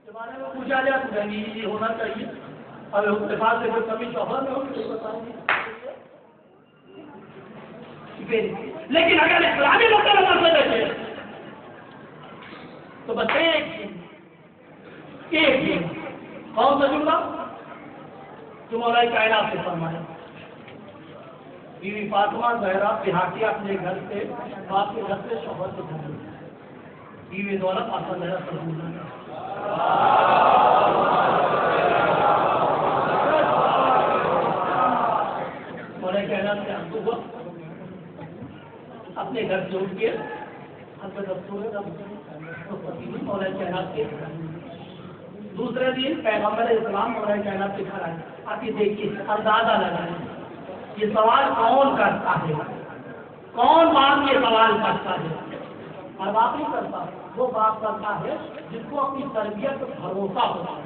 کے بارے میں پوچھا جائے تو یہ ہونا چاہیے، اور اتفاق سے جو کمی شوہر میں ہو تو بتائیں گے. لیکن اگر اسلامی مسئلہ دیکھے تو بس ایک دن کون سا جملہ جو مولا کائنات سے فرمایا، بیوی فاطمہ زہرا دیہاتی اپنے گھر سے باپ کے گھر سے شوہر سے گھر، بیوی دولت فاطمہ زہرا سے مولا کائنات سے ہوا اپنے گھر سے اٹھ کے مولا کائنات کے دوسرے دن پیغمبر اسلام مولا کائنات کے گھر آئے. آپ یہ دیکھیے اندازہ لگائیں یہ سوال کون کرتا ہے، کون باپ یہ سوال کرتا ہے؟ ہر باپ نہیں کرتا، وہ باپ کرتا ہے جس کو اپنی تربیت پر بھروسہ ہوتا ہے،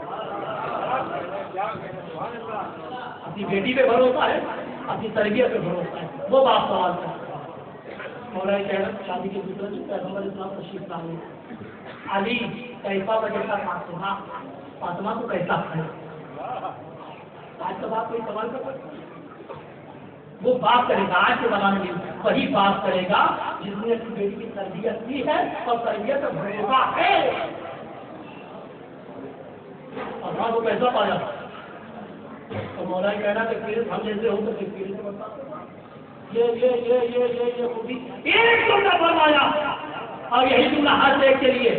اپنی بیٹی پہ بھروسہ ہے، اپنی تربیت پہ بھروسہ ہے، وہ باپ سوال کرتا ہے. مولا کائنات شادی کے دوسرے دن پیغمبر اسلام تشریف لائے. علی کیسا بجتا فاطمہ کو کیسا کھائے؟ آج کا باپ کوئی سوال کر سکتا؟ وہ بات کرے گا آج کے زمانے میں وہی بات کرے گا جس نے اپنی بیٹی کی تربیت کی ہے اور تربیت بھروسہ ہے. فاطمہ کو کیسا پایا؟ تو مولا کہنا کہ پھر ہم جیسے ہو تو پھر سے بتا یہ خودی ایک جملہ فرمایا اور یہی جملہ ہر ایک کے لیے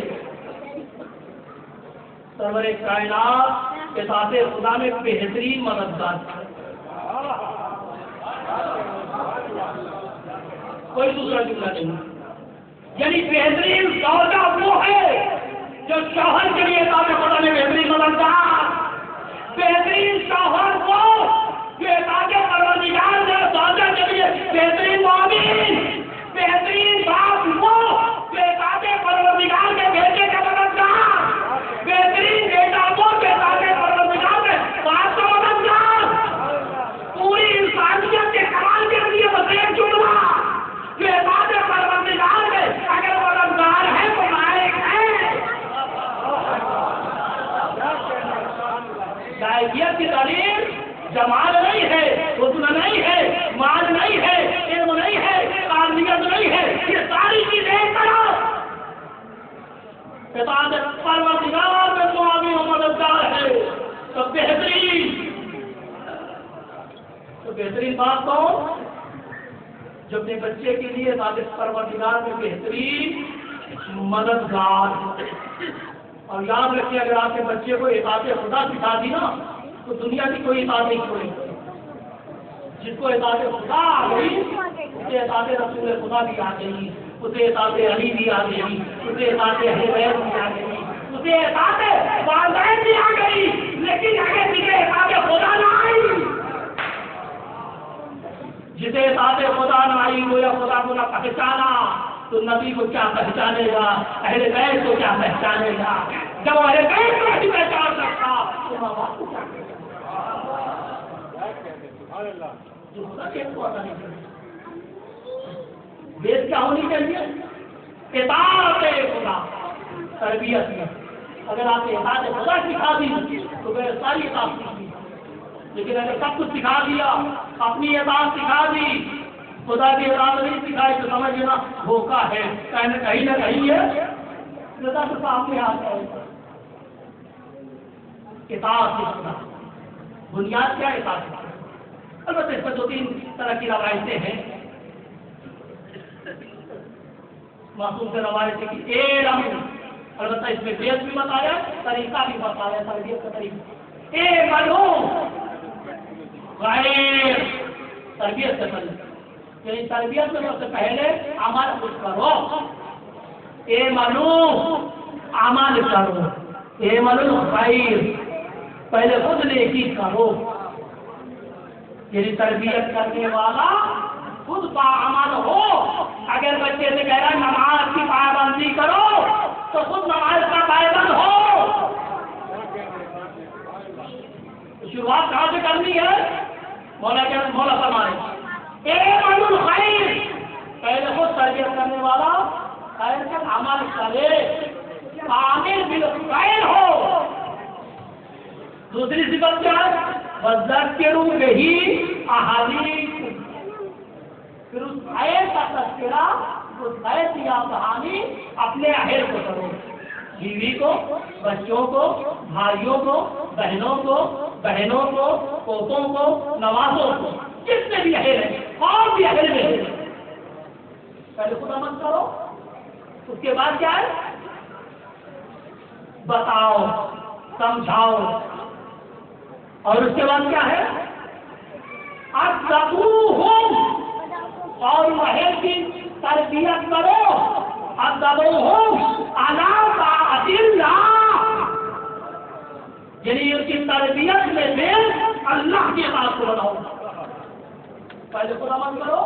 سرور کائنات کے ساتھ خدا میں بہترین مددگار، کوئی دوسرا جملہ نہیں. یعنی بہترین سودا وہ ہے جو شوہر کے لیے ساتھ خدا میں بہترین مددگار، بہترین شوہر وہ جو تاکہ پروردگار نے سودا کے لیے بہترین معاون، بہترین باپ وہ جو تاکہ پروردگار کے بیٹے کا مددگار، بہترین بیٹا وہ جو تاکہ پروردگار کے باپ کا مددگار. پوری انسانیت کے کمال کے لیے بس ایک جملہ جو تاکہ پروردگار میں اگر مددگار ہے تو لائق ہے. لائقیت کی دلیل جمال نہیں ہے، حسن نہیں ہے، مال نہیں ہے، علم نہیں ہے، قابلیت نہیں ہے، یہ ساری چیز ایک طرف پروردگار میں معاون و مددگار ہے. تو بہترین بات کون؟ جو اپنے بچے کے لیے پروردگار میں بہترین مددگار. اور یاد رکھیے اگر آپ کے بچے کو اطاعت خدا سکھا دی نا تو دنیا کی کوئی اطاعت نہیں چھوڑے. جس کو اطاعت خدا آ گئی اسے اطاعت رسول خدا بھی آ گئی، اسے اطاعت علی بھی آ گئی، اسے اطاعت اہل بیت بھی آ گئی، اسے اطاعت والدین بھی آ گئی. لیکن اگر جسے اطاعت خدا نہ آئی، جسے اطاعت خدا نہ آئی وہ یا خدا کو نہ پہچانا تو نبی کو کیا پہچانے گا، اہل بیت کو کیا پہچانے گا؟ جب اہل بیت کو نہیں پہچان سکتا تو ماں باپ کو کیا بیت کیا ہونی چاہیے؟ اطاعت خدا. تربیت میں اگر آپ نے اطاعت خدا سکھا دی تو وہ ساری اطاعت سیکھی. لیکن اگر سب کچھ سکھا دیا، اپنی اطاعت سکھا دی، خدا کی اطاعت نہیں سکھائی تو سمجھ لینا دھوکہ ہے. کہیں نہ کہیں ہے خدا تو سامنے آ جائے. اطاعت خدا بنیاد کیا اطاعت؟ البتہ اس میں 2-3 طرح کی روایتیں ہیں. معصوم سے روایت ہے کہ البتہ اس میں بیت بھی بتایا، طریقہ بھی بتایا، تربیت کا طریقہ. غیر تربیت سے پہلے یعنی تربیت میں سب سے پہلے عمل کچھ کرو. عمل کرو، خیر، پہلے خود نیکی کرو. یعنی تربیت کرنے والا خود باعمل ہو. اگر بچے سے کہہ رہا ہے نماز کی پابندی کرو تو خود نماز کا پابند ہو. شروعات کہاں سے کرنی ہے؟ مولا فرمائے خیر، پہلے خود تربیت کرنے والا خیر کا عمل کرے، عامل بالخیر ہو. دوسری صفت کیا ہے؟ وَذَكِّرُوا بِهِ أَحَادِيثَ، پھر اس آیت کا تذکرہ، اس آیت یا کہانی اپنے اہل کو کرو، بیوی کو، بچوں کو، بھائیوں کو، بہنوں کو، پوتوں کو، نوازوں کو، جتنے بھی اہل ہیں اور بھی اہل میں پہلے خود عمل کرو، اس کے بعد کیا ہے؟ بتاؤ، سمجھاؤ، اور اس کے بعد کیا ہے؟ ادبوہم، اور اہل کی تربیت کرو، ادبوہم علی طاعت اللہ، یعنی ان کی تربیت میں بھی اللہ کی بات کو بتاؤ، پہلے خود عمل کرو،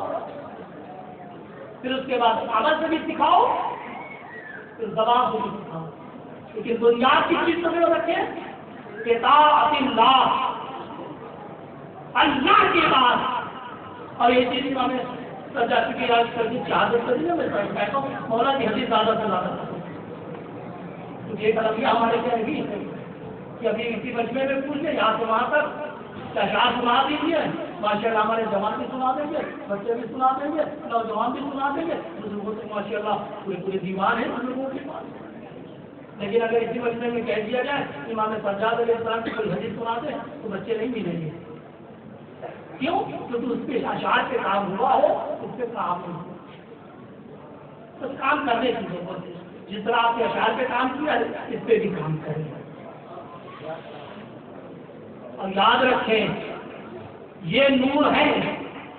پھر اس کے بعد عمل سے بھی سکھاؤ، پھر زبان سے بھی سکھاؤ، لیکن بنیاد کی چیز تو نہیں رکھے، اطاعت اللہ، اللہ کی بات، اور یہ چیز ہمیں سجا کی شہادت کر دی نا، میں کہتا ہوں مولا کی حدیث زیادہ سے زیادہ، یہ غلطیاں ہمارے کیا نہیں ہے کہ ابھی اسی مجمع میں پوچھ لیں، یہاں سے وہاں تک اشعار سنا دیجیے، ماشاء اللہ ہمارے جوان بھی سنا دیں گے، بچے بھی سنا دیں گے، نوجوان بھی سنا دیں گے، بزرگوں سے ماشاء اللہ پورے دیوان ہیں بزرگوں کے پاس، لیکن اگر اسی مجمع میں کہہ دیا جائے امام سجاد علیہ السلام کی کوئی حدیث سنا دیں تو بچے نہیں ملیں گے، کیوں؟ کیونکہ اس پہ اشعار پہ کام ہوا ہے، اس پہ کام نہیں ہوا، تو کام کرنے کی ضرورت ہے، جس طرح آپ نے اشعار پہ کام کیا ہے اس پہ بھی کام کریں، اور یاد رکھیں یہ نور ہے،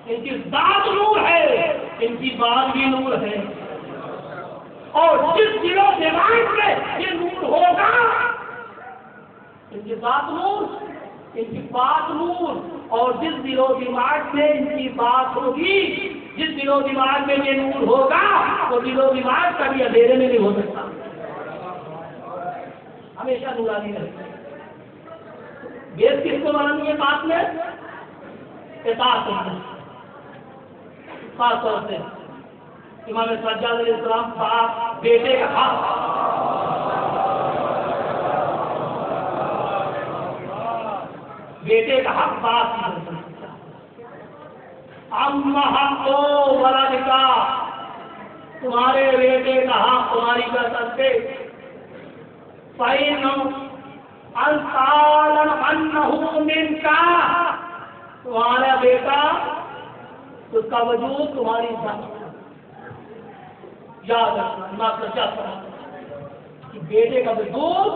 ان کی ذات نور ہے، ان کی بات بھی نور ہے، اور جس دل و دماغ میں یہ نور ہوگا، ان کی ذات نور، ان کی بات نور، اور جس دل و دماغ میں ان کی بات ہوگی، جس دل و دماغ میں یہ نور ہوگا وہ دل و دماغ کبھی اندھیرے میں نہیں ہو سکتا، ہمیشہ نورانی رہے گا۔ بیس کس کو ماننی ہے بات میں؟ اطاعت اللہ، خاص طور سے امام سجاد علیہ السلام باپ بیٹے کا حق، بیٹے کا حق باپ کی اما حق تو ولد کا، تمہارے بیٹے کا حق تمہاری برکت سے، تمہارا بیٹا اس کا وجود تمہاری ذات، یاد رکھنا کہ بیٹے کا وجود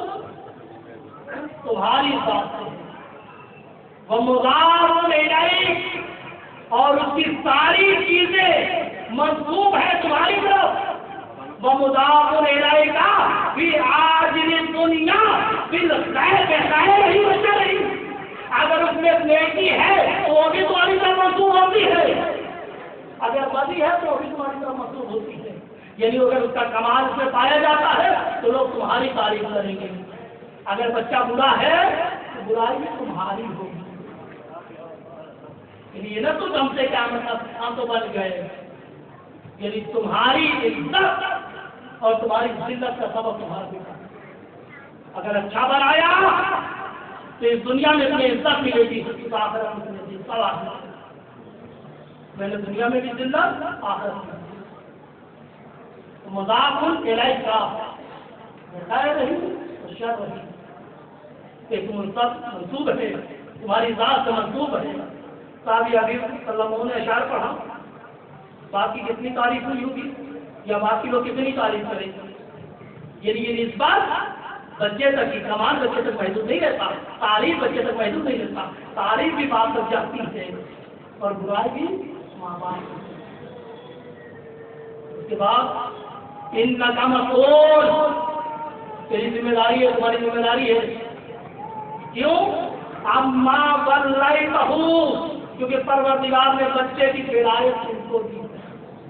تمہاری ذات ہے، وہ مضاف الیہ، اور اس کی ساری چیزیں منسوب ہے تمہاری طرف، ومضاف الیہ کا فی عاجل الدنیا بالخیر بخیر نہیں بچا رہی، اگر اس میں نیکی ہے تو وہ بھی تمہاری طرف منسوب ہوتی ہے، اگر بدی ہے تو وہ بھی تمہاری طرف منسوب ہوتی ہے، یعنی اگر اس کا کمال اس میں پایا جاتا ہے تو لوگ تمہاری تعریف کریں گے، اگر بچہ برا ہے تو برائی بھی تمہاری ہوگی، یعنی یہ نہ تو ہم سے کیا مطلب ہم تو بچ گئے، یعنی تمہاری عزت اور تمہاری ذلت کا سبب تمہارا بیٹا، اگر اچھا بنایا تو اس دنیا میں تمہیں عزت ملے گی، اس آخرت میں تمہیں عزت، میں نے دنیا میں بھی ذلت، آخرت میں مذاق الیہ کا خیر رہی اور شر رہی، ایک منصوب ہے تمہاری ذات سے منصوب ہے، صحابی حبیب صلی اللہ علیہ وسلم نے اشعار پڑھا، باقی کتنی تعریف ہوئی ہوگی یا باقی لوگ کتنی تعریف کریں گے، یعنی یہ نسبت بچے تک ہی، کمال بچے تک محدود نہیں رہتا، تعریف بچے تک محدود نہیں رہتا، تعریف بھی باپ تک جاتی ہے اور برائی بھی ماں باپ، اس کے بعد ان کا مسئول، تیری ذمہ داری ہے، تمہاری ذمہ داری ہے، کیوں؟ اما ولیتہ، کیونکہ پروردگار نے بچے کی ولایت ان کو دی،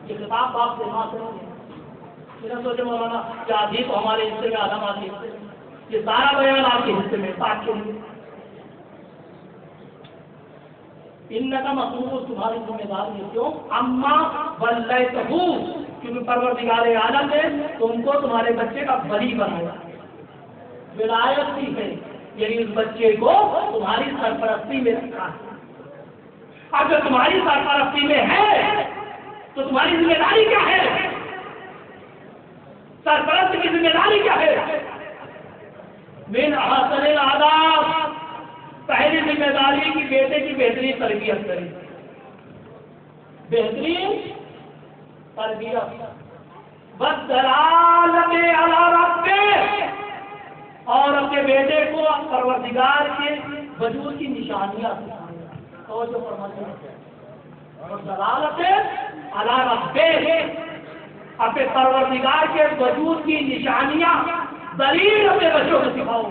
یہ کتاب باپ سے ماں سے نہیں، سوچے مولانا کیا حدیث ہمارے حصے میں آدم آتی ہے، یہ سارا بیان آپ کے حصے میں پاک کے لیے، ان کا مقصود تمہاری ذمہ داری ہے، کیوں؟ اما ولیتہ، کیونکہ پروردگار عالم نے تم کو تمہارے بچے کا ولی بنایا، ولایت دی ہے، یعنی اس بچے کو تمہاری سرپرستی میں رکھا ہے. اب جو تمہاری سرپرستی میں ہے تو تمہاری ذمہ داری کیا ہے؟ سرپرست کی ذمہ داری کیا ہے؟ من احسن الآداب، پہلی ذمہ داری کی بیٹے کی بہترین تربیت کریں. بہترین تربیت. بس دلالت علی ربہ، اور اپنے بیٹے کو پروردگار کے وجود کی نشانیاں سکھائیں. توجہ فرمائیے. اور دلالت علی ربہ، اپنے پروردگار کے وجود کی نشانیاں دلیل اپنے بچوں کو سکھاؤ.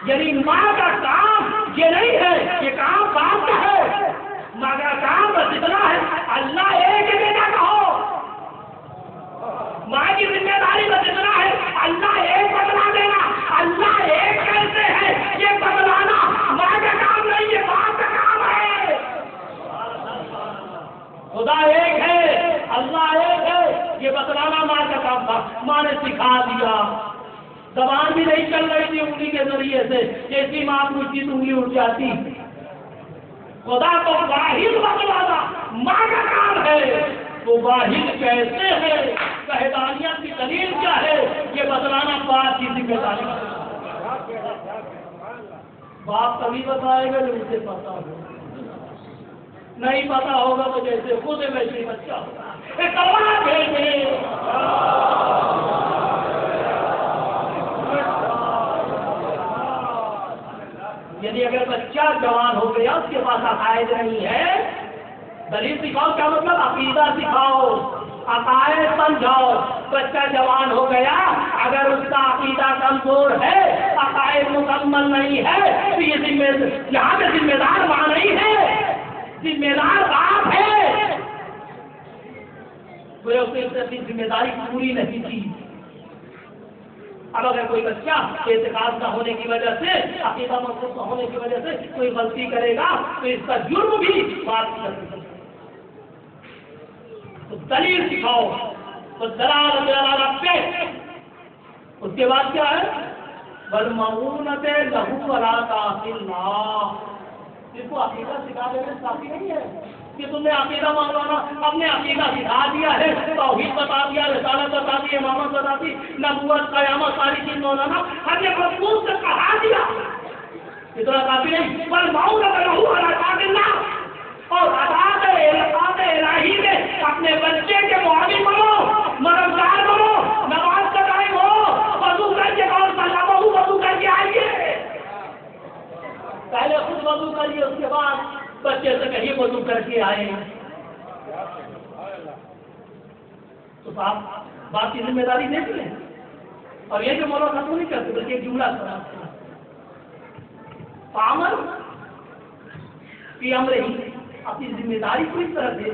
یعنی ماں کا کام یہ نہیں ہے، یہ کام باپ کا ہے. ماں کا کام بس اتنا ہے اللہ ایک بیٹا کہو. ماں کی ذمہ داری بس اتنا ہے اللہ ایک بتلا دینا. اللہ ایک کیسے ہے یہ بتلانا ماں کا کام نہیں، یہ باپ کا کام ہے. خدا ایک ہے، اللہ ایک ہے، یہ بتلانا ماں کا کام تھا. ماں نے سکھا دیا. زبان بھی نہیں چل رہی تھی انگلی کے ذریعے سے، جیسی ماں پوچھتی تو انگلی اٹھ جاتی. خدا تو واحد بتلانا ماں کا کام ہے. تو واحد کیسے ہے، وحدانیت کی دلیل کیا ہے، یہ بتلانا باپ کی ذمہ داری. باپ کبھی بتائے گا جب اسے پتا ہوگا، نہیں پتا ہوگا تو جیسے خود ویسے بچہ ہوگا. یعنی اگر بچہ جوان ہو گیا اس کے پاس عقائد نہیں ہے، دلیل سکھاؤ. کیا مطلب؟ عقیدہ سکھاؤ، عقائد سمجھاؤ. بچہ جوان ہو گیا اگر اس کا عقیدہ کمزور ہے، عقائد مکمل نہیں ہے تو یہ یہاں پہ ذمہ دار ماں نہیں ہے، ذمہ دار باپ ہے. وہ اس نے اپنی ذمہ داری پوری نہیں کی. اب اگر کوئی بچہ اعتقاد نہ ہونے کی وجہ سے، عقیدہ مضبوط نہ ہونے کی وجہ سے کوئی غلطی کرے گا تو اس کا جرم بھی بات کر سکتا. تو دلیل سکھاؤ. تو دلالت علی ربہ. اس کے بعد کیا ہے؟ والمعونۃ لہ علی طاعۃ اللہ. اس کو عقیدہ سکھا دینے کافی نہیں ہے کہ تم نے عقیدہ مولانا اپنے عقیدہ سکھا دیا ہے، توحید بتا دیا، رسالت بتا دی، امامت بتا دی، نبوت، قیامت، ساری چیز مولانا ہر نے مضبوط سے کہا دیا. اتنا کافی نہیں. والمعونۃ لہ علی طاعۃ اللہ. اور اطاعت الہی میں اپنے بچے کے معاون بنو، مددگار بنو. نماز کا ٹائم ہو، وضو کر کے اور سلام ہو، وضو کر کے آئیے. پہلے خود وضو کریے، اس کے بعد بچے سے کہیں وضو کر کے آئے. تو باپ کی ذمہ داری دیکھ لیں. اور یہ جو مولا ختم نہیں کرتے بلکہ ایک جملہ سنا پامر کی امر ہی اپنی ذمہ داری کو اس طرح سے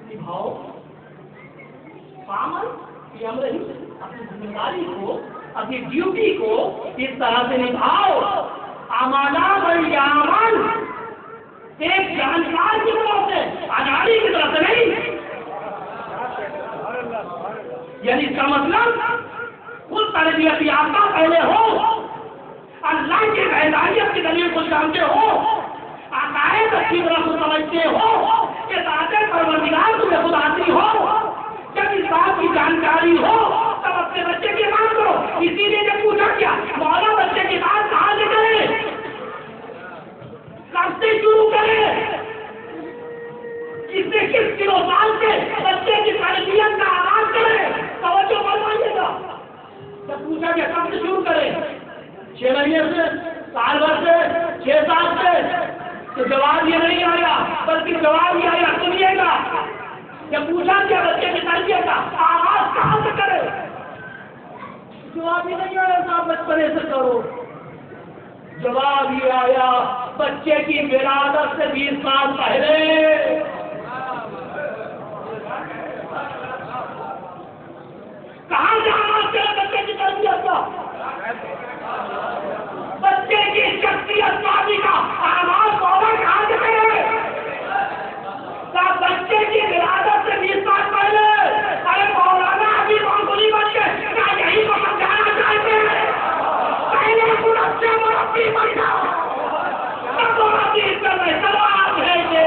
نبھاؤ. پامر کی امر ہی اپنی ذمہ داری کو، اپنی ڈیوٹی کو اس طرح سے نبھاؤ. امانہ والیامن، ایک جانکار کی طرف سے، اناڑی کی طرف سے نہیں. یعنی اس کا مطلب خود تربیت یافتہ پہلے ہو، اللہ کی وحدانیت کی دلیل کو جانتے ہو، عقائد اچھی طرح کو سمجھتے ہو کہ ذات پروردگار تمہیں خود آتی ہو. جب اس بات کی جانکاری ہو تب اپنے بچے کی بات کرو. اسی لیے جب پوچھا کیا مولا بچے کی بات کہاں سے کرے، کب سے شروع کرے، کس سے کس کلو سال سے بچے کی تربیت کا آغاز کرے. توجہ فرمائیے گا. جب پوچھا کہ کب سے شروع کرے، 6 مہینے سے، سال بھر سے، 6 سال سے، تو جواب یہ نہیں آیا بلکہ جواب یہ آیا سنیے گا. جب پوچھا کیا بچے کی تربیت کا آغاز کہاں سے کرے، جواب یہ نہیں آیا صاحب بچپنے سے کرو. جواب یہ آیا بچے کی ولادت سے 20 سال پہلے. کہاں سے آغاز کرے بچے کی تربیت کا؟ بچے کی شخصیت سازی کا آغاز مولا کہاں سے کرے؟ بچے کی ولادت سے 20 سال پہلے. ارے مولانا ابھی معمولی بچے کیا یہی کو سمجھانا چاہتے ہیں؟ پہلے خود اچھے باقی بن جاؤ سلام بھیجے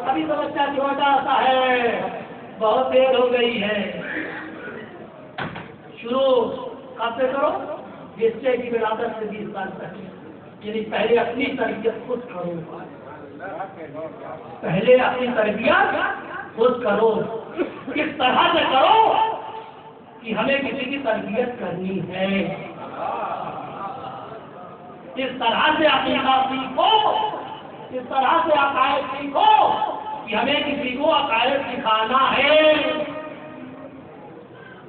ابھی تو بچہ چھوٹا سا ہے، بہت دیر ہو گئی ہے. شروع کب سے کرو؟ بچے کی ولادت سے 20 سال پہلے، یعنی پہلے اپنی تربیت خود کرو. پہلے اپنی تربیت خود کرو. کس طرح سے کرو کہ ہمیں کسی کی تربیت کرنی ہے. اس طرح سے عقیدہ سیکھو، اس طرح سے عقائد سیکھو کہ ہمیں کسی کو عقائد سکھانا ہے.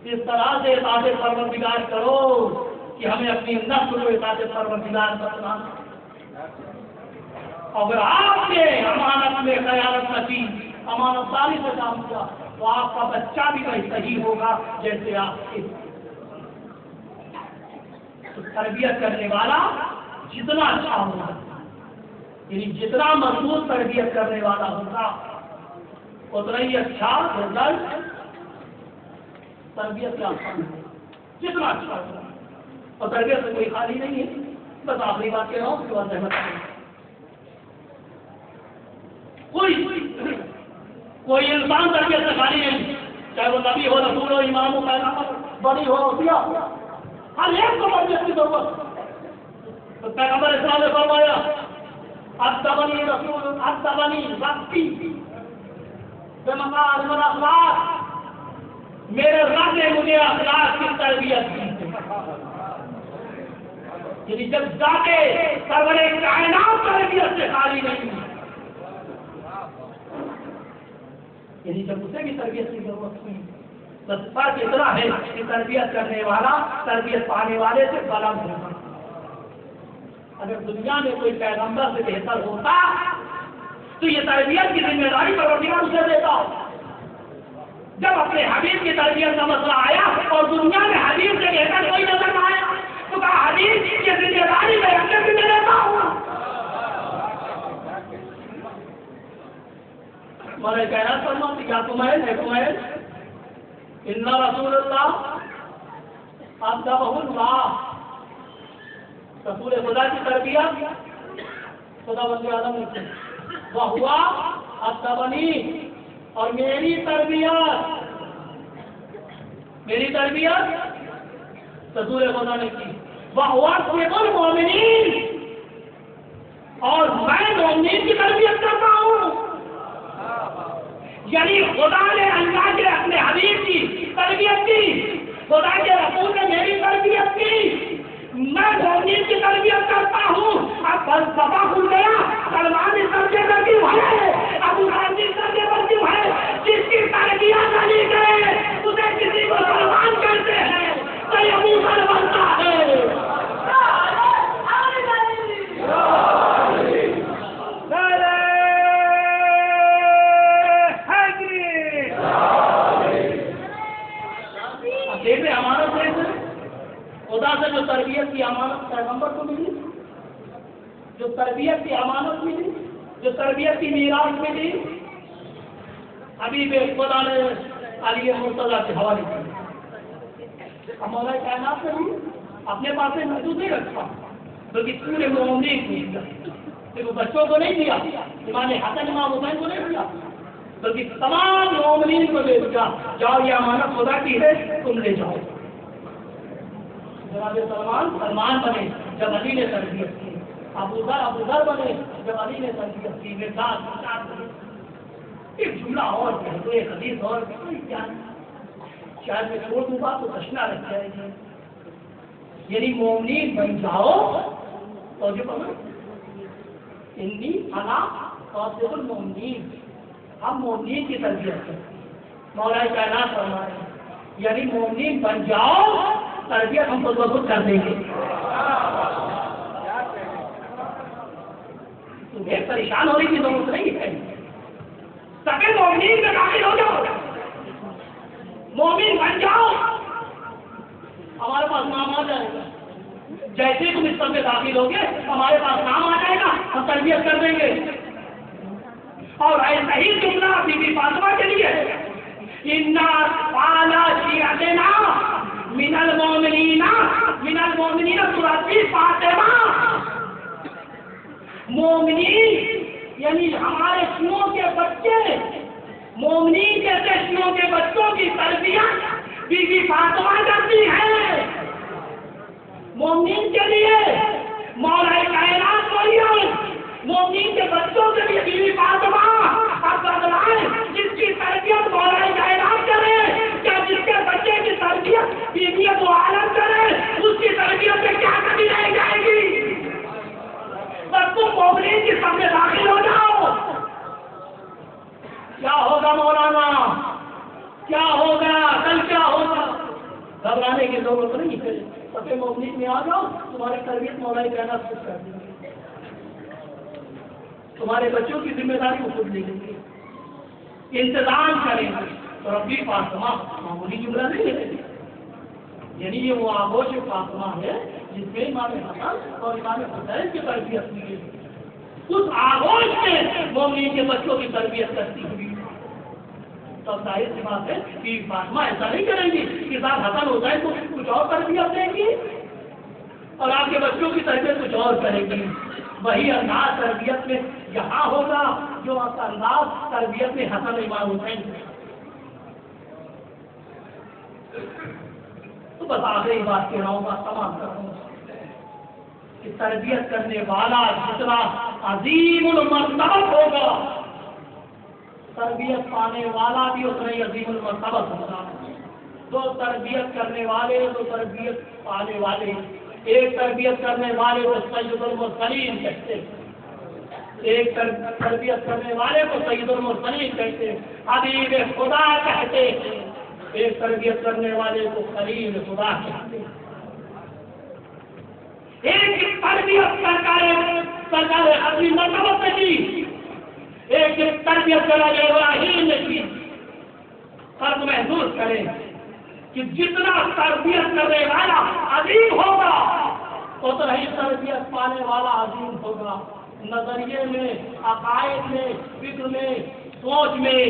اس طرح سے اطاعت پروردگار کرو کہ ہمیں اپنی نسل کو اطاعت پروردگار کرنا. اگر آپ نے امانت میں خیانت نہ کی، امانت داری سے کام کیا، تو آپ کا بچہ بھی ویسا ہی ہوگا جیسے آپ کے. تو تربیت کرنے والا جتنا اچھا ہوگا، یعنی جتنا مضبوط تربیت کرنے والا ہوگا اتنا ہی اچھا رزلٹ تربیت کا جتنا اچھا ہوگا. اور تربیت سے کوئی خالی نہیں ہے. بس آخری بات کہہ رہا ہوں، اس کے بعد احمد کوئی انسان تربیت سے خالی نہیں، چاہے وہ نبی ہو، رسول ہو، امام ہو، پیغمبر بڑی ہو، اولیاء ہو، ہر ایک کو تربیت کی ضرورت. تو پیغمبر اسلام نے فرمایا ادبنی رسول ادبنی ربی بمکارم الاخلاق، میرے رب نے مجھے اخلاق کی تربیت کی. یعنی جب ذاتے سرور کائنات تربیت سے خالی نہیں، یعنی جب اسے بھی تربیت کی ضرورت نہیں. بس فرق اتنا ہے کہ تربیت کرنے والا تربیت پانے والے سے بلند ہوگا. اگر دنیا میں کوئی پیغمبر سے بہتر ہوتا تو یہ تربیت کی ذمہ داری پروردگار اسے دیتا. جب اپنے حبیب کی تربیت کا مسئلہ آیا اور دنیا میں حبیب سے بہتر کوئی نظر نہ آیا تو کہا حبیب کی ذمہ داری میں اپنے ذمہ دیتا ہوں. مارے کہنا فرماتی کیا تمہیں ان رسول اللہ ادبہ اللہ، رسول خدا کی تربیت خدا بندے عالم نے کی. وہ ہوا ادبنی، اور میری تربیت رسول خدا نے کی. وہ ہوا سیب المومنین، اور میں مومنین کی تربیت کرتا ہوں. یعنی خدا نے اللہ کے اپنے حبیب کی تربیت کی، خدا کے رسول نے میری تربیت کی، میں مومنین کی تربیت کرتا ہوں. اب فلسفہ کھل گیا، سلمان اس درجے پر کیوں ہے، ابو حاتم اس درجے پر کیوں ہے. جس کی تربیت نہیں کرے اسے کسی کو سلمان کہتے ہیں، کوئی ابو بکر بنتا ہے. امانت سے خدا سے جو تربیت کی امانت پیغمبر کو ملی، جو تربیت کی امانت ملی، جو تربیت کی میراث ملی، حبیب خدا نے علی مرتضیٰ کے حوالے کی. مولا کائنات نے بھی اپنے پاس محدود نہیں رکھا، بلکہ پورے مومنین کو دیا. صرف بچوں کو نہیں دیا، امام حسن امام حسین کو نہیں دیا، بلکہ تمام مومنین کو دے دیا. جاؤ یہ امانت خدا کی ہے، تم لے جاؤ. جناب سلمان بنے جب علی نے تربیت کی، ابو ذر بنے جب علی نے تربیت کی. ایک جملہ اور کہہ دو، ایک حدیث اور کیا، شاید میں چھوڑ دوں گا تو تشنا رکھ جائے گی. یعنی مومنین بن جاؤ تو جو ہندی انا قاصد المومنین، ہم مومنین کی تربیت کریں. مولا کائنات فرمائے یعنی مومنین بن جاؤ، تربیت ہم کو ضرور کر دیں گے. تمہیں پریشان ہونے کی ضرورت نہیں ہے، سبھی مومنین میں داخل ہو جاؤ. جیسے تم اس سب میں داخل ہوگے ہمارے پاس نام آ جائے گا، ہم تربیت کر دیں گے۔ اور ایسا ہی جملہ بی بی فاطمہ کے لیے، اِنَّا قَالَ شِيَعْتِنَا مِنَ الْمُؤْمِنِينَ سورۃ فاطمہ۔ مومنین یعنی ہمارے شیعوں کے بچے، مومنین جیسے شیعوں کے بچوں کی تربیت بی بی فاطمہ کرتی ہے۔ مومنین کے لیے مولا کائنات مریم، مومنین کے بچوں کے لیے بی بی فاطمہ اب بدلائے، جس کی تربیت مولا کائنات کرے، کیا جس کے بچے کی تربیت بی بی تو عالم کرے، اس کی تربیت میں کیا کمی رہ جائے گی؟ بس تم مومنین کی سب میں داخل ہو جاؤ۔ کیا ہوگا مولانا؟ کیا ہوگا؟ کل کیا ہوگا؟ گھبرانے کی ضرورت نہیں ہے، سب مومنین میں آ جاؤ، تمہاری تربیت مولا کائنات خود کر دیں گے، تمہارے بچوں کی ذمہ داری کو خود لے لیں گے، انتظام کریں گے۔ تو ربی فاطمہ معمولی جملہ نہیں ہے، یعنی یہ وہ آغوش فاطمہ ہے جس میں امام حسن اور امام حسین کی تربیت ہوئی ہے، اس آغوش میں مومنین کے بچوں کی تربیت کرتی ہوئی۔ تو ظاہر سی بات ہے کہ فاطمہ ایسا نہیں کریں گی کہ صاحب حسن ہو جائے تو کچھ اور تربیت دیں گی اور آپ کے بچوں کی تربیت کچھ اور کریں گی۔ وہی انداز تربیت میں یہاں ہوگا جو انداز تربیت میں حسن امام حسین۔ تو بس آخری بات کہہ رہا ہوں، بات تمام کر رہا ہوں کہ تربیت کرنے والا جتنا عظیم المرتبہ ہوگا، تربیت پانے والا بھی اتنا ہی عظیم المرتبہ ہوگا۔ دو تربیت کرنے والے، دو تربیت پانے والے، ایک تربیت کرنے والے کو سید المرسلین کہتے ہیں، ایک تربیت کرنے والے کو سید المرسلین کہتے ہیں، حبیب خدا کہتے ہیں، ایک تربیت کرنے والے کو خلیل خدا کہتے ہیں۔ ایک تربیت سرکار اپنی مرتبہ سے کی، ایک تربیت جناب ابراہیم نے کی۔ فرق محسوس کریں کہ جتنا تربیت کرنے والا عظیم ہوگا اتنا ہی تربیت پانے والا عظیم ہوگا، نظریے میں، عقائد میں، فکر میں، سوچ میں۔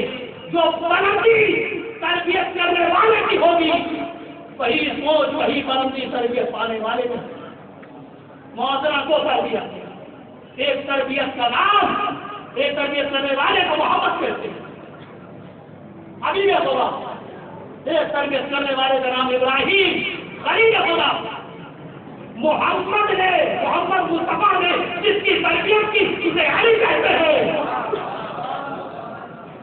جو بلندی تربیت کرنے والے کی ہوگی وہی سوچ، وہی بلندی تربیت پانے والے میں۔ معاشرہ کو تربیت، ایک تربیت کا نام، ایک تربیت کرنے والے کو محبت کہتے ہیں، حبیب خدا۔ ایک تربیت کرنے والے کا نام ابراہیم خلیل خدا۔ محمد مصطفیٰ نے جس کی تربیت کی اسے علی کہتے ہیں۔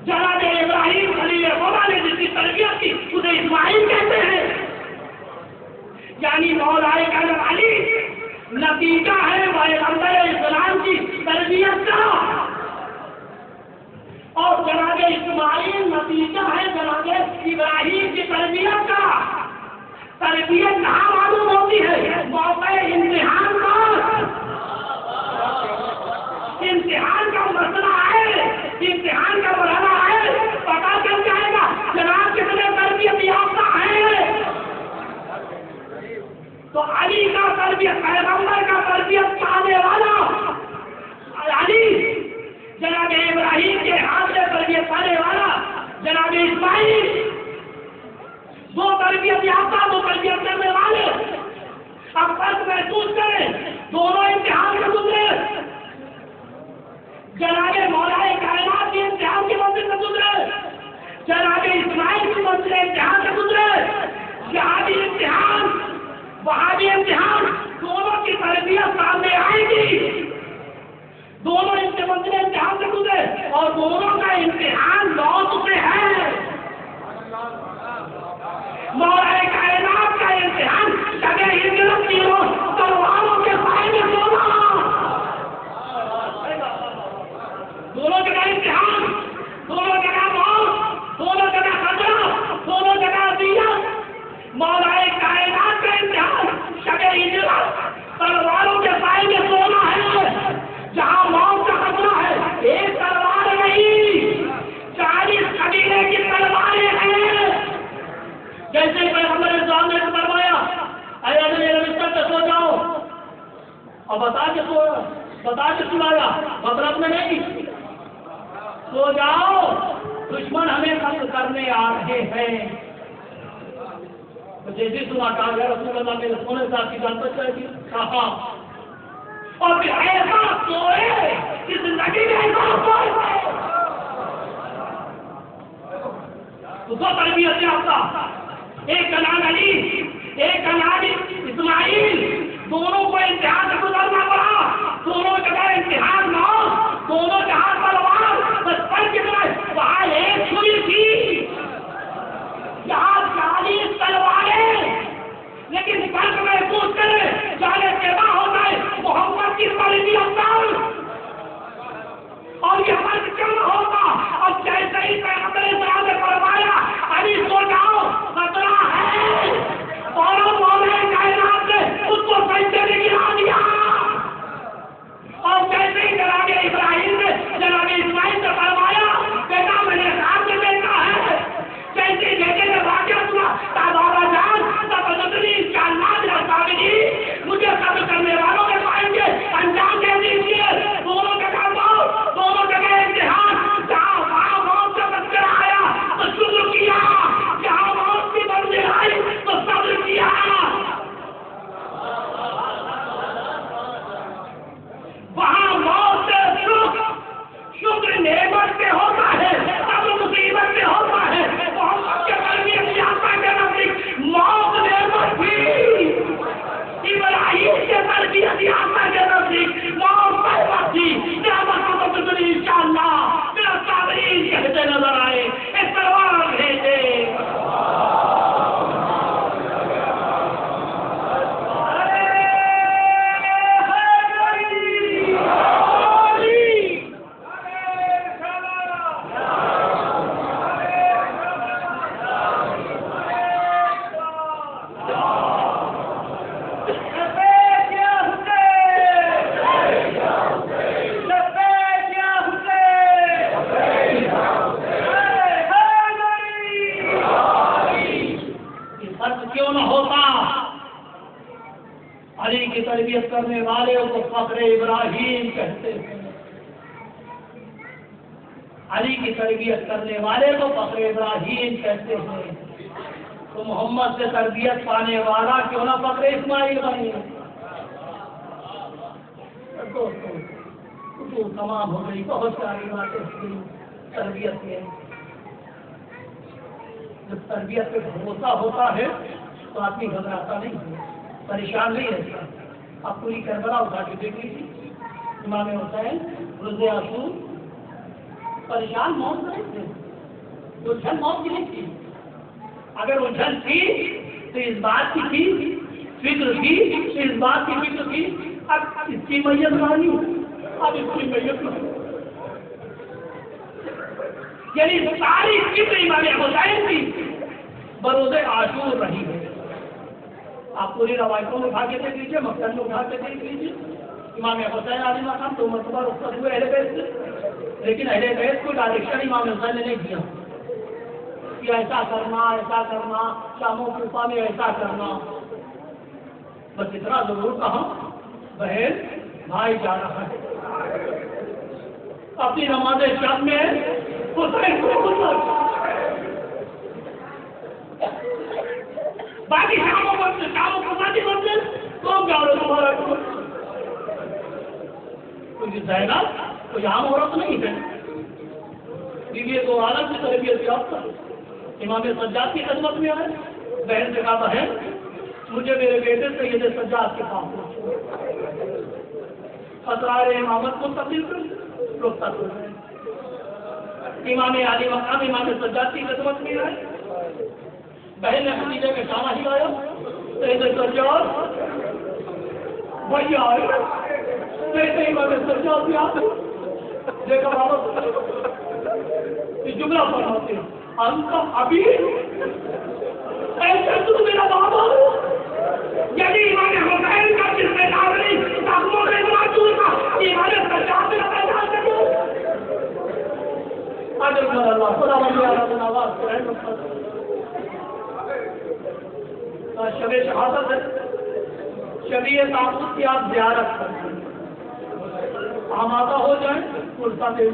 جناب ابراہیم خلیل خدا نے جس کی تربیت کی اسے اسماعیل کہتے ہیں۔ یعنی مولا کائنات علی نتیجہ ہے پیغمبر اسلام کی تربیت کا، اور جناب اسماعیل نتیجہ ہے جناب ابراہیم کی تربیت کا۔ تربیت کہاں معلوم ہوتی ہے؟ موقع امتحان کا۔ امتحان کا مسئلہ ہے، امتحان کا مرحلہ ہے، پتا چل جائے گا جناب کتنے تربیت یافتہ ہیں۔ تو علی کا تربیت، پیغمبر کا تربیت پانے والا علی، جناب ابراہیم کے ہاتھ سے تربیت پانے والا جناب اسماعیل، دو تربیت یافتہ، دو تربیت کرنے والے۔ اب فرق محسوس کریں، دونوں امتحان سے گزرے، جناب مولا کائنات کی امتحان کی منزل سے گزرے، جناب اسماعیل کی منزل امتحان سے گزرے۔ جہادی امتحان، وہابی امتحان، دونوں کی تربیت سامنے آئے گی، دونوں منزل امتحان سے گزرے اور دونوں کا امتحان موت سے ہے۔ مولا کائنات کا امتحان شب ہجرت کی تلواروں کے سائے میں سونا، دونوں جگہ امتحان، دونوں جگہ موت، دونوں جگہ خطرہ، دونوں جگہ اذیت۔ مولا کائنات کا امتحان شب ہجرت تلواروں کے سائے میں سونا ہے، جہاں موت کا خطرہ ہے۔ ایک تلوار نہیں، 40 اب بتا کے سنایا غفلت میں نہیں. سو جاؤ دشمن ہمیں قتل کرنے آ رہے ہیں. جیسے سنا کہا گیا رسول اللہ میرے سونے صاحب کی جان بچ جائے گی. کہا اور پھر ایسا سوئے کہ زندگی میں ایسا سوئے تو دو تربیت یافتہ ایک کا نام علی ایک کا نام اسماعیل دونوں کو امتحان سے گزرنا پڑا. دونوں جگہ امتحان نہ دونوں جہاں تلوار بچپن کی طرح وہاں ایک چھری تھی یہاں 40 تلواریں. لیکن فرق محسوس کرے جانے پیدا ہوتا ہے محمد کی تربیت اور یہ فرق کیوں نہ ہوتا. اب جیسے ہی پیغمبر اسلام نے فرمایا علی سو جاؤ خطرہ ہے اور مولا کائنات نے اس کو سجدے میں گرا دیا. اور جیسے ہی جناب ابراہیم نے جناب اسماعیل سے فرمایا بیٹا میں نے رات میں دیکھا ہے. جیسے ہی بیٹے نے واقعہ سنا تابارہ جان تبدلی انشاءاللہ میرا سامنے مجھے قتل کرنے والوں کے پائیں گے انجام دے دیجیے. دونوں جگہ دونوں جگہ امتحان جہاں وہاں موت سے بچ کر آیا تو شکر کیا جہاں موت کی منزل آئی تو صبر کیا. وہاں موت سے شکر نعمت سے ہوتا ہے صبر مصیبت سے ہوتا ہے. محمد کے تربیت یافتہ کے نزدیک موت نعمت تھی. ابراہیم کے تربیت یافتہ کے نزدیک موت نعمت تھی. نعمت کو تبدیلی انشاءاللہ میرا صابرین کہتے نظر آئے اس تلوار بھیجے. تربیت کرنے والے کو فخر ابراہیم کہتے ہیں. علی کی تربیت کرنے والے کو فخر ابراہیم کہتے ہیں. تو محمد سے تربیت پانے والا کیوں نہ فخر اسماعیل بنے. دوستوں تمام ہو گئی بہت ساری باتیں تربیت میں. جب تربیت پہ بھروسہ ہوتا ہے تو آدمی گھبراتا نہیں پریشان نہیں رہتا. آپ پوری کربلا اٹھا کے دیکھ لیجیے امام حسین روز عاشور پریشان موت نہیں تھے. وہ جھل موت کی نہیں تھی. اگر وہ جھل تھی تو اس بات کی تھی فکر تھی اس بات کی فکر تھی اب اس کی میت رانی اب اس کی میت رانی یعنی ساری فکر امام حسین کی بروز عاشور رہی ہے. آپ پوری روایتوں میں اٹھا کے دیکھ لیجیے مقصد میں اٹھا کے دیکھ لیجیے. امام حسین علیہ السلام 2 مرتبہ رخصت ہوئے اہل بیت سے لیکن اہل بیت کو ڈائریکشن امام حسین نے نہیں دیا کہ ایسا کرنا شام و کوفہ میں ایسا کرنا. بس اتنا ضرور کہا بہن بھائی جا رہا ہے اپنی نماز شب میں حسین کو باقی شاموں کو ساتھی بنتے تو کیا ہو تمہارا کوئی زینب کوئی عام عورت نہیں ہے. یہ تو عالم کی تربیت یافتہ امام سجاد کی خدمت میں آئے. بہن سے کہا بہن مجھے میرے بیٹے سید سجاد کے پاس اسرار امامت کو تبدیل کر رخصت ہو گئے. امام علی مقام امام سجاد کی خدمت میں آئے. بہن نے خدیجہ میں کھانا ہلایا سید سجاد بھائی آئے جیسے ہی امام سجاد بھی آتے دیکھا بابا یہ جملہ فرماتے انت ابھی ایسے تو میرا بابا یعنی امام حسین کا جس میں ناظری تاکموں میں موجود تھا امام سجاد میں پیدا کرو آجل کر اللہ خدا ولی آرہ آواز کریں. شب شہادت ہے شب تعبد کی آپ زیارت کرتے ہیں آمادہ ہو جائیں کرتا دے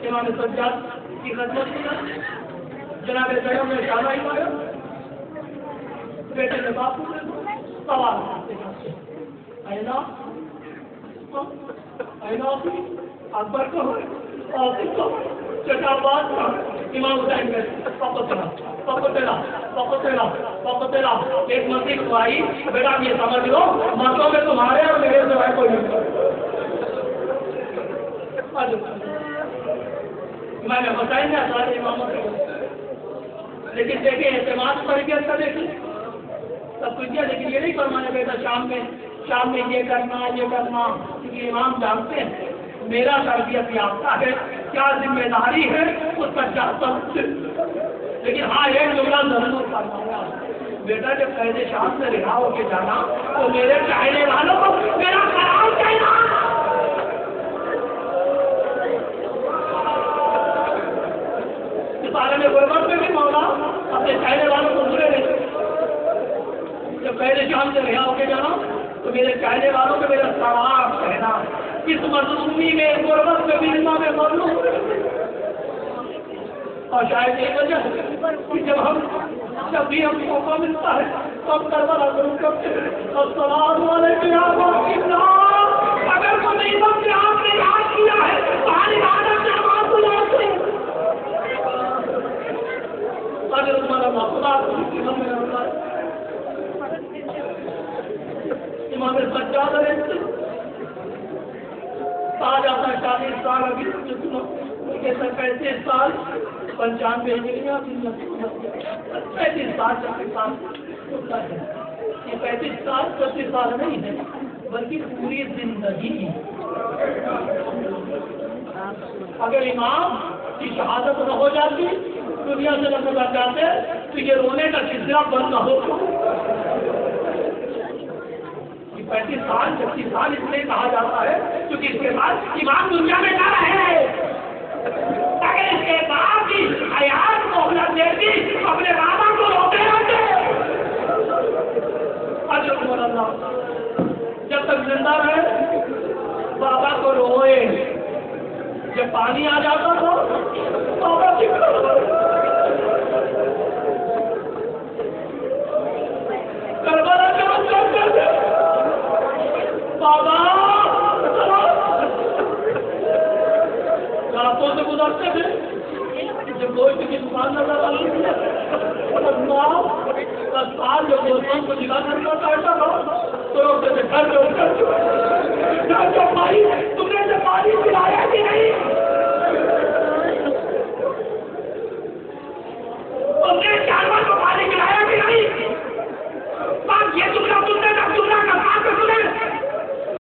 امام سجاد کی خدمت کی جناب زینب نے شادی پایا بیٹے نے باپ سوال اینا اکبر کو چٹا بات امام حسین میں پکوتےلا ایک مسیح کو آئی بیٹا یہ سمجھ لو مردوں میں تمہارے اور میرے سوائے کوئی نہیں میں نے بتائی نا سارے اماموں سے لیکن دیکھیں اعتماد تربیت کا دیکھیں سب کچھ کیا لیکن یہ نہیں فرمایا بیٹا شام میں یہ کرنا کیونکہ امام جانتے ہیں میرا تربیت یافتہ ہے کیا ذمہ داری ہے اس کا کیا سب لیکن ہاں ایک جملہ ضرور فرمایا بیٹا جب قید شام سے رہا ہو کے جانا تو میرے چاہنے والوں کو میرا خیال کہنا اس بارے میں غربت میں بھی مولا اپنے چاہنے والوں کو برے نہیں جب قید شام سے رہا ہو کے جانا تو میرے چاہنے والوں کو میرا سواب کہنا اس مظلومی میں غربت میں بھی میں مظلوم اور شاید ایک وجہ کہ جب بھی ہم موقع ملتا ہے تو ہم کربلا ضرور کرتے ہیں السلام علیکم یا اللہ اگر کو نہیں سمجھے آپ نے یاد کیا ہے تو ہماری عادت سے ہم آپ کو یاد کریں اگر تمہارا مقصد امام سجاد علیہ کہا جاتا ہے 40 سال ابھی 35 سال 95 ہجریہ 35 سال 40 سال ہوتا ہے یہ 35 سال 25 سال نہیں ہے بلکہ پوری زندگی اگر امام کی شہادت نہ ہو جاتی دنیا سے نہ گزر جاتے تو یہ رونے کا سلسلہ بند نہ ہوتا 35 سال 36 سال اس لیے کہا جاتا ہے کیونکہ اس کے بعد امام دنیا میں نہ رہے اگر اس کے بعد بھی حیات مہلت دیتی اپنے بابا کو روتے رہتے اللہ جب تک زندہ رہے بابا کو روئے جب پانی آ جاتا تو بابا کربلا کے مطلب کرتے بابا راتوں سے گزرتے تھے جب گوشت کی دکان نظر آ رہی ہے سال جو دوستوں کو جگہ کرنا چاہتا تھا تو روکتے تھے گھر میں اٹھ کر